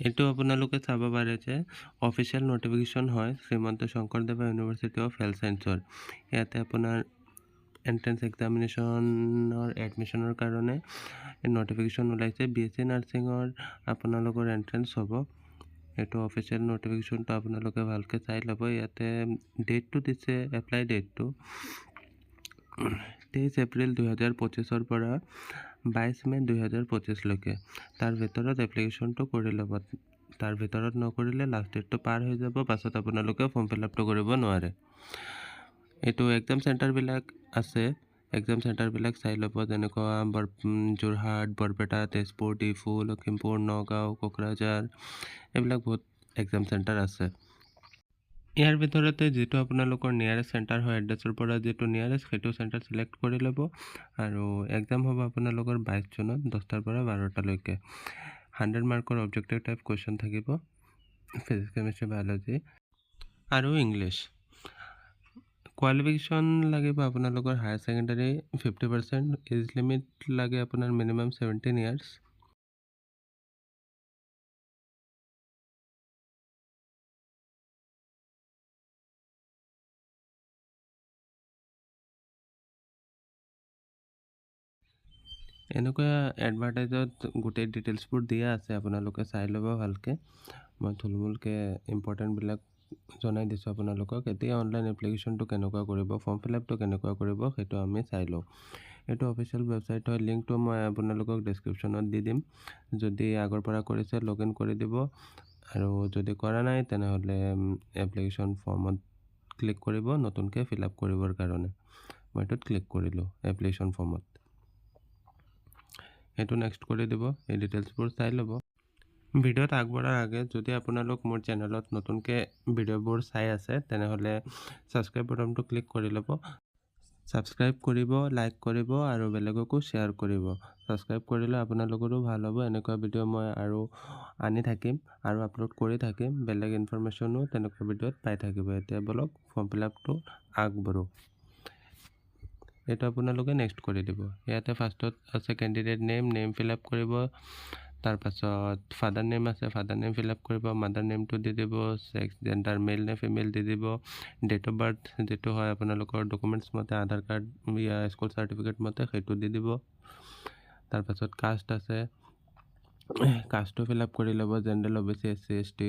এইটো আপোনালোকে চাব পাৰে যে অফিচিয়েল নটিফিকেশ্যন হয় Srimanta Sankardeva university of health ছায়েন্সৰ। ইয়াতে আপোনাৰ এণ্ট্ৰেন্স এক্সামিনেশ্যনৰ এডমিশ্যনৰ কাৰণে নটিফিকেশ্যন ওলাইছে। BSc নাৰ্ছিঙৰ আপোনালোকৰ এণ্ট্ৰেন্স হ'ব। এইটো অফিচিয়েল নটিফিকেশ্যনটো আপোনালোকে ভালকৈ চাই ল'ব। ইয়াতে ডেটটো দিছে, এপ্লাই ডেটটো 23 এপ্ৰিল 2025 পৰা 22 মে 2025লৈকে। তাৰ ভিতৰত এপ্লিকেশ্যনটো কৰি ল'ব। তাৰ ভিতৰত নকৰিলে লাষ্ট ডেটটো পাৰ হৈ যাব, পাছত আপোনালোকে ফৰ্ম ফিল আপটো কৰিব নোৱাৰে। এইটো এক্সাম চেণ্টাৰবিলাক আছে, এক্সাম চেণ্টাৰবিলাক চাই ল'ব, যেনেকুৱা যোৰহাট, বৰপেটা, তেজপুৰ, ডিফু, লখিমপুৰ, নগাঁও, কোকৰাঝাৰ, এইবিলাক বহুত এক্সাম চেণ্টাৰ আছে। ইয়াৰ ভিতৰতে যিটো আপোনালোকৰ নিয়াৰেষ্ট চেণ্টাৰ হয়, এড্ৰেছৰ পৰা যিটো নিয়াৰেষ্ট সেইটো চেণ্টাৰ চিলেক্ট কৰি ল'ব। আৰু এক্সাম হ'ব আপোনালোকৰ 22 জুনত 10টাৰ পৰা 12টালৈকে। 100 মাৰ্কৰ অবজেক্টিভ টাইপ কুৱেশ্যন থাকিব, ফিজিক্স, কেমেষ্ট্ৰি, বায়'লজি আৰু ইংলিছ। কোৱালিফিকেশ্যন লাগিব আপোনালোকৰ হায়াৰ ছেকেণ্ডাৰী 50%, এজ লিমিট লাগে আপোনাৰ মিনিমাম 17 ইয়াৰ্ছ। এনেকুৱা এডভাৰটাইজত গোটেই ডিটেইলছবোৰ দিয়া আছে, আপোনালোকে চাই ল'ব ভালকৈ। মই থুলমূলকৈ ইম্পৰ্টেণ্টবিলাক জনাই দিছোঁ আপোনালোকক। এতিয়া অনলাইন এপ্লিকেশ্যনটো কেনেকুৱা কৰিব, ফৰ্ম ফিল আপটো কেনেকুৱা কৰিব, সেইটো আমি চাই লওঁ। এইটো অফিচিয়েল ৱেবছাইট হয়, লিংকটো মই আপোনালোকক ডেছক্ৰিপশ্যনত দি দিম। যদি আগৰ পৰা কৰিছে লগ ইন কৰি দিব, আৰু যদি কৰা নাই তেনেহ'লে এপ্লিকেশ্যন ফৰ্মত ক্লিক কৰিব নতুনকৈ ফিল আপ কৰিবৰ কাৰণে। মই এইটোত ক্লিক কৰিলোঁ এপ্লিকেশ্যন ফৰ্মত। সেইটো নেক্সট কৰি দিব, এই ডিটেইলছবোৰ চাই ল'ব। ভিডিঅ'ত আগবঢ়াৰ আগে যদি আপোনালোক মোৰ চেনেলত নতুনকৈ ভিডিঅ'বোৰ চাই আছে তেনেহ'লে ছাবস্ক্ৰাইব বাটনটো ক্লিক কৰি ল'ব। ছাবস্ক্ৰাইব কৰিব, লাইক কৰিব আৰু বেলেগকো শ্বেয়াৰ কৰিব। ছাবস্ক্ৰাইব কৰিলে আপোনালোকৰো ভাল হ'ব। এনেকুৱা ভিডিঅ' মই আৰু আনি থাকিম আৰু আপলোড কৰি থাকিম। বেলেগ ইনফৰমেশ্যনো তেনেকুৱা ভিডিঅ'ত পাই থাকিব। এতিয়া বলক ফৰ্ম ফিল আপটো আগবাঢ়ো। এইটো আপোনালোকে নেক্সট কৰি দিব। ইয়াতে ফাৰ্ষ্টত আছে কেণ্ডিডেট নেম ফিল আপ কৰিব। তাৰপাছত ফাদাৰ নেম আছে, ফাদাৰ নেম ফিল আপ কৰিব। মাদাৰ নেমটো দি দিব, ছেক্স জেণ্ডাৰ মেল নে ফিমেল দি দিব। ডেট অফ বাৰ্থ যিটো হয় আপোনালোকৰ ডকুমেণ্টছ মতে, আধাৰ কাৰ্ড या স্কুল চাৰ্টিফিকেট মতে সেইটো দি দিব। তাৰপাছত কাষ্ট আছে, কাষ্টটো ফিল আপ কৰি ল'ব। জেনেৰেল, OBC, SC, ST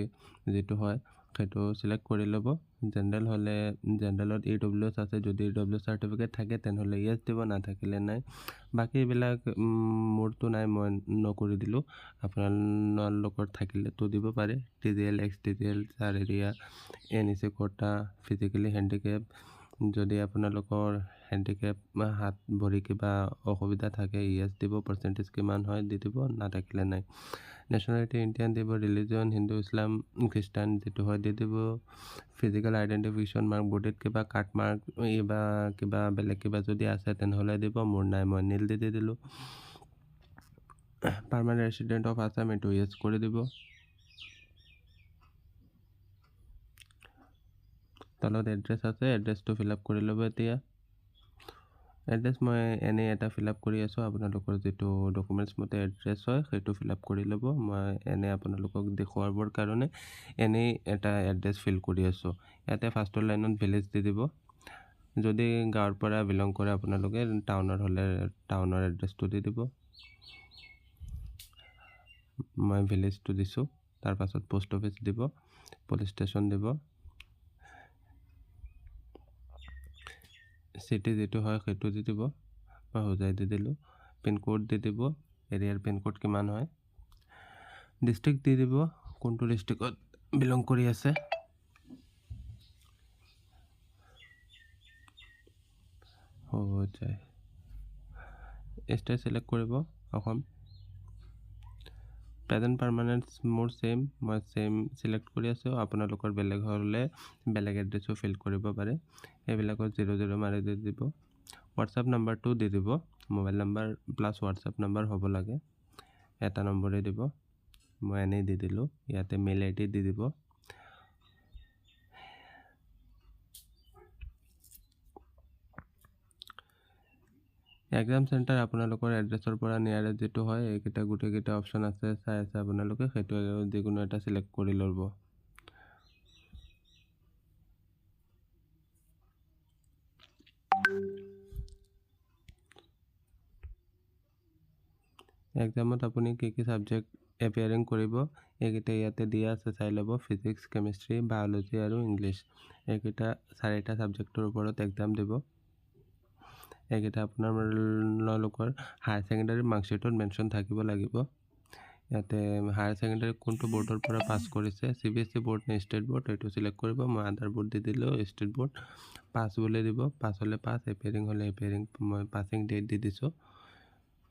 যিটো হয় সেইটো চিলেক্ট কৰি ল'ব। জেনেৰেল হ'লে জেনেৰেলত EWS আছে, যদি EWS চাৰ্টিফিকেট থাকে তেনেহ'লে ইয়েছ দিব, নাথাকিলে নাই। বাকী এইবিলাক মোৰতো নাই, মই নকৰি দিলোঁ। আপোনালোকৰ থাকিলেতো দিব পাৰে। TGL, XTGL, চাৰ area, NEC quota, physically handicap, যদি আপোনালোকৰ হেণ্ডিকেপ হাত ভৰি কিবা অসুবিধা থাকে ইয়েছ দিব, পাৰ্চেণ্টেজ কিমান হয় দি দিব, নাথাকিলে নাই। নেশ্যনেলিটি ইণ্ডিয়ান দিব, ৰিলিজন হিন্দু, ইছলাম, খ্ৰীষ্টান যিটো হয় দি দিব। ফিজিকেল আইডেণ্টিফিকেশ্যন মাৰ্ক, বডিত কিবা কাট মাৰ্ক বা কিবা বেলেগ কিবা যদি আছে তেনেহ'লে দিব, মোৰ নাই, মই নীল দি দিলোঁ। পাৰ্মানেণ্ট ৰেচিডেণ্ট অফ আছাম এইটো ইয়েছ কৰি দিব। তলত এড্ৰেছ আছে, এড্ৰেছটো ফিল আপ কৰি ল'ব। এতিয়া এড্ৰেছ মই এনেই এটা ফিল আপ কৰি আছোঁ, আপোনালোকৰ যিটো ডকুমেণ্টছ মতে এড্ৰেছ হয় সেইটো ফিল আপ কৰি ল'ব। মই এনেই আপোনালোকক দেখুৱাবৰ কাৰণে এনেই এটা এড্ৰেছ ফিল কৰি আছোঁ। ইয়াতে ফাৰ্ষ্টৰ লাইনত ভিলেজ দি দিব। যদি গাঁৱৰ পৰা বিলং কৰে আপোনালোকে, টাউনৰ হ'লে টাউনৰ এড্ৰেছটো দি দিব। মই ভিলেজটো দিছোঁ। তাৰপাছত পোষ্ট অফিচ দিব, পুলিচ ষ্টেশ্যন দিব, চিটি যিটো হয় সেইটো দি দিব, মই হোজাই দি দিলোঁ। পিনক'ড দি দিব, এৰিয়াৰ পিনক'ড কিমান হয়। ডিষ্ট্ৰিক্ট দি দিব, কোনটো ডিষ্ট্ৰিক্টত বিলং কৰি আছে। হোজাই ষ্টেট চিলেক্ট কৰিব, অসম। প্ৰেজেণ্ট পাৰ্মানেণ্ট মোৰ ছেইম, মই ছেইম চিলেক্ট কৰি আছোঁ। আপোনালোকৰ বেলেগ হ'লে বেলেগ এড্ৰেছো ফিল কৰিব পাৰে। এইবিলাকত 00 মাৰি দি দিব। হোৱাটছআপ নাম্বাৰটো দি দিব, mobile number plus WhatsApp number হ'ব লাগে, এটা নম্বৰে দিব। মই এনেই দি দিলোঁ। ইয়াতে মেইল ID দি দিব। এক্সাম চেণ্টাৰ আপোনালোকৰ এড্ৰেছৰ পৰা নিয়াৰেষ্ট যিটো হয় এইকেইটা গোটেইকেইটা অপশ্যন আছে চাই আছে আপোনালোকে সেইটো যিকোনো এটা চিলেক্ট কৰি ল'ব। এক্সামত আপুনি কি ছাবজেক্ট এপিয়াৰিং কৰিব এইকেইটা ইয়াতে দিয়া আছে চাই ল'ব। ফিজিক্স, কেমিষ্ট্ৰি, বায়'লজি আৰু ইংলিছ এইকেইটা 4টা ছাবজেক্টৰ ওপৰত এক্সাম দিব। এইকেইটা আপোনালোকৰ হায়াৰ ছেকেণ্ডাৰী মাৰ্কশ্বিটত মেনশ্যন থাকিব লাগিব। ইয়াতে হায়াৰ ছেকেণ্ডাৰী কোনটো বৰ্ডৰ পৰা পাছ কৰিছে, CBSE বৰ্ড নে ষ্টেট বৰ্ড এইটো চিলেক্ট কৰিব। মই আধাৰ বৰ্ড দি দিলোঁ, ষ্টেট বৰ্ড পাছ বুলি দিব। পাছ হ'লে পাছ, এপিয়াৰিং হ'লে এপিয়াৰিং, মই পাছিং ডেট দি দিছোঁ।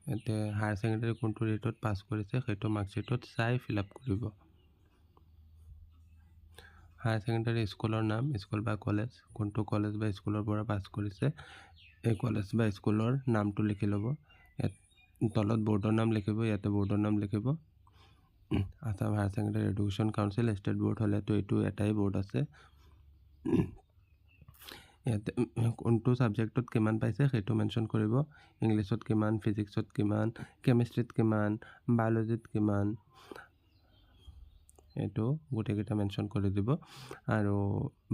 ইয়াতে হায়াৰ ছেকেণ্ডাৰী কোনটো ৰেটত পাছ কৰিছে সেইটো মাৰ্কশ্বিটত চাই ফিল আপ কৰিব। হায়াৰ ছেকেণ্ডাৰী স্কুলৰ নাম, স্কুল বা কলেজ, কোনটো কলেজ বা স্কুলৰ পৰা পাছ কৰিছে এই কলেজ বা স্কুলৰ নামটো লিখি ল'ব। ইয়াত তলত বৰ্ডৰ নাম লিখিব, ইয়াতে বৰ্ডৰ নাম লিখিব। Assam higher secondary education council, state board হ'লেতো এইটো এটাই বৰ্ড আছে। ইয়াতে কোনটো ছাবজেক্টত কিমান পাইছে সেইটো মেনশ্যন কৰিব। ইংলিছত কিমান, ফিজিক্সত কিমান, কেমিষ্ট্ৰিত কিমান, বায়'লজিত কিমান এইটো গোটেইকেইটা মেনশ্যন কৰি দিব। আৰু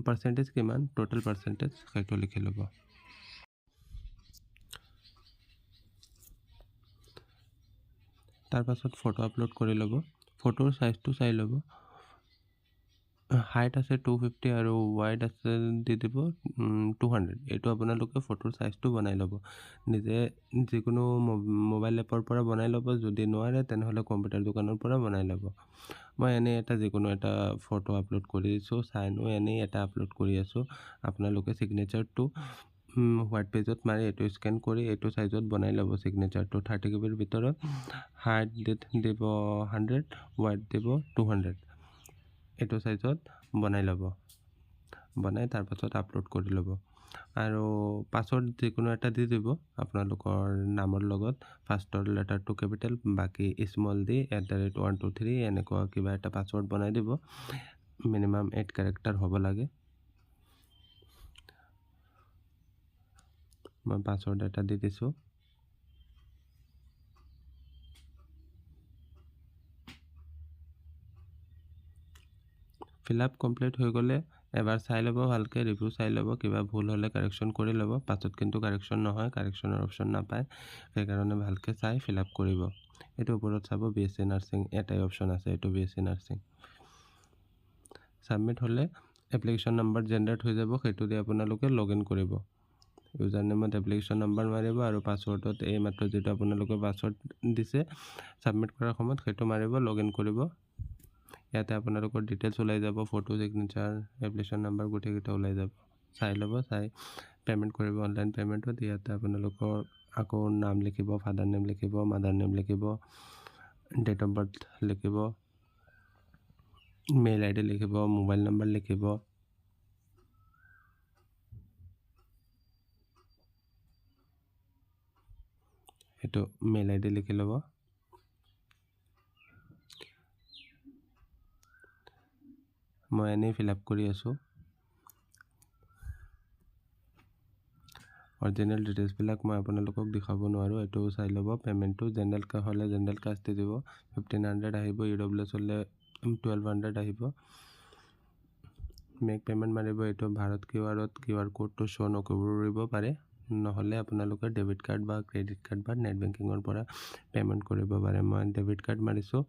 পাৰ্চেণ্টেজ কিমান, টোটেল পাৰ্চেণ্টেজ সেইটো লিখি ল'ব। তাৰপাছত ফটো আপলোড কৰি ল'ব। ফটোৰ চাইজটো চাই ল'ব। হাইট আছে 250 আৰু ৱাইড আছে দি দিব 200। এইটো আপোনালোকে ফটোৰ চাইজটো বনাই ল'ব। নিজে যিকোনো মোবাইল এপৰ পৰা বনাই ল'ব। যদি নোৱাৰে তেনেহ'লে কম্পিউটাৰ দোকানৰ পৰা বনাই ল'ব। মই এনেই যিকোনো এটা ফটো আপলোড কৰি দিছোঁ, চাইনো এনেই এটা আপলোড কৰি আছোঁ। আপোনালোকে ছিগনেচাৰটো হোৱাইট পেজত মাৰি এইটো স্কেন কৰি এইটো চাইজত বনাই ল'ব। ছিগনেচাৰটো 30 KBৰ ভিতৰত, হাইট দিব 100, ৱাইড দিব 200। এইটো চাইজত বনাই ল'ব। বনাই তাৰপাছত আপলোড কৰি ল'ব। আৰু পাছৱৰ্ড যিকোনো এটা দি দিব আপোনালোকৰ নামৰ লগত। ফাৰ্ষ্টৰ লেটাৰটো কেপিটেল, বাকী স্মল দি @123 এনেকুৱা কিবা এটা পাছৱৰ্ড বনাই দিব। মিনিমাম 8 কেৰেক্টাৰ হ'ব লাগে। মই পাছৱৰ্ড এটা দি দিছোঁ। ফিল আপ কমপ্লিট হৈ গ'লে এবাৰ চাই ল'ব ভালকৈ, ৰিভিউ চাই ল'ব। কিবা ভুল হ'লে কাৰেকশ্যন কৰি ল'ব। পাছত কিন্তু কাৰেকশ্যন নহয়, কাৰেকশ্যনৰ অপশ্যন নাপায়। সেইকাৰণে ভালকৈ চাই ফিল আপ কৰিব। এইটো ওপৰত চাব BSc নাৰ্ছিং এটাই অপশ্যন আছে, এইটো BSc নাৰ্ছিং। ছাবমিট হ'লে এপ্লিকেশ্যন নম্বৰ জেনেৰেট হৈ যাব। সেইটো দি আপোনালোকে লগ ইন কৰিব। ইউজাৰ নেমত এপ্লিকেশ্যন নম্বৰ মাৰিব আৰু পাছৱৰ্ডত এই মাত্ৰ যিটো আপোনালোকে পাছৱৰ্ড দিছে ছাবমিট কৰাৰ সময়ত সেইটো মাৰিব, লগ ইন কৰিব। ইয়াতে আপোনালোকৰ ডিটেইলছ ওলাই যাব, ফটো, ছিগনেচাৰ, এপ্লিকেশ্যন নম্বৰ গোটেইকেইটা ওলাই যাব। চাই ল'ব, চাই পে'মেণ্ট কৰিব অনলাইন পে'মেণ্টত। ইয়াতে আপোনালোকৰ আকৌ নাম লিখিব, ফাদাৰ নেম লিখিব, মাদাৰ নেম লিখিব, ডেট অফ বাৰ্থ লিখিব, মেইল ID লিখিব, মোবাইল নম্বৰ লিখিব। সেইটো মেইল ID লিখি ল'ব। মই এনেই ফিল আপ কৰি আছোঁ। অৰিজিনেল ডিটেইলছবিলাক মই আপোনালোকক দেখাব নোৱাৰোঁ, এইটো চাই ল'ব। পে'মেণ্টটো জেনেৰেল হ'লে জেনেৰেল কাষ্ট দি দিব, 1500 আহিব। EWS হ'লে 1200 আহিব। মেক পে'মেণ্ট মাৰিব। এইটো ভাৰত QR কোডটো শ্ব' নকৰিব পাৰে, নহ'লে আপোনালোকে ডেবিট কাৰ্ড বা ক্ৰেডিট কাৰ্ড বা নেট বেংকিঙৰ পৰা পে'মেণ্ট কৰিব পাৰে। মই ডেবিট কাৰ্ড মাৰিছোঁ।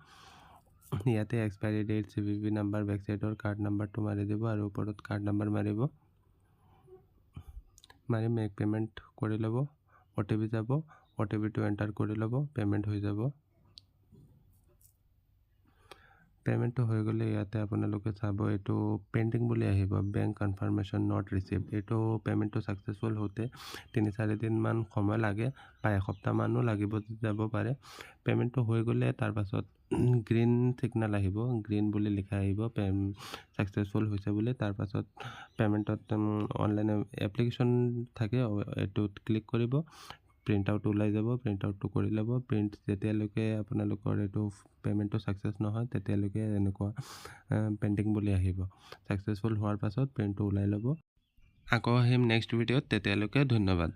ইয়াতে এক্সপাইৰী ডেট, CVV নাম্বাৰ, ৱেবছাইটৰ কাৰ্ড নাম্বাৰটো মাৰি দিব আৰু ওপৰত কাৰ্ড নাম্বাৰ মাৰিব। মাৰি মেক পে'মেণ্ট কৰি ল'ব। OTP যাব, OTPটো এণ্টাৰ কৰি ল'ব, পে'মেণ্ট হৈ যাব। পে'মেণ্টটো হৈ গ'লে ইয়াতে আপোনালোকে চাব এইটো পেণ্ডিং বুলি আহিব, বেংক কনফাৰ্মেশ্যন নট ৰিচিভড। এইটো পে'মেণ্টটো ছাকচেছফুল হওঁতে 3-4 দিনমান সময় লাগে বা এসপ্তাহমানো যাব পাৰে। পে'মেণ্টটো হৈ গ'লে তাৰপাছত গ্ৰীণ ছিগনেল আহিব, গ্ৰীণ বুলি লিখা আহিব ছাকচেছফুল হৈছে বুলি। তাৰপাছত পে'মেণ্টত অনলাইন এপ্লিকেশ্যন থাকে, এইটোত ক্লিক কৰিব, প্ৰিণ্ট আউট ওলাই যাব। প্ৰিণ্ট আউটটো কৰি ল'ব। যেতিয়ালৈকে আপোনালোকৰ এইটো পে'মেণ্টটো ছাকচেছ নহয় তেতিয়ালৈকে এনেকুৱা পেণ্ডিং বুলি আহিব। ছাকচেছফুল হোৱাৰ পাছত প্ৰিণ্টটো ওলাই ল'ব। আকৌ আহিম নেক্সট ভিডিঅ'ত, তেতিয়ালৈকে ধন্যবাদ।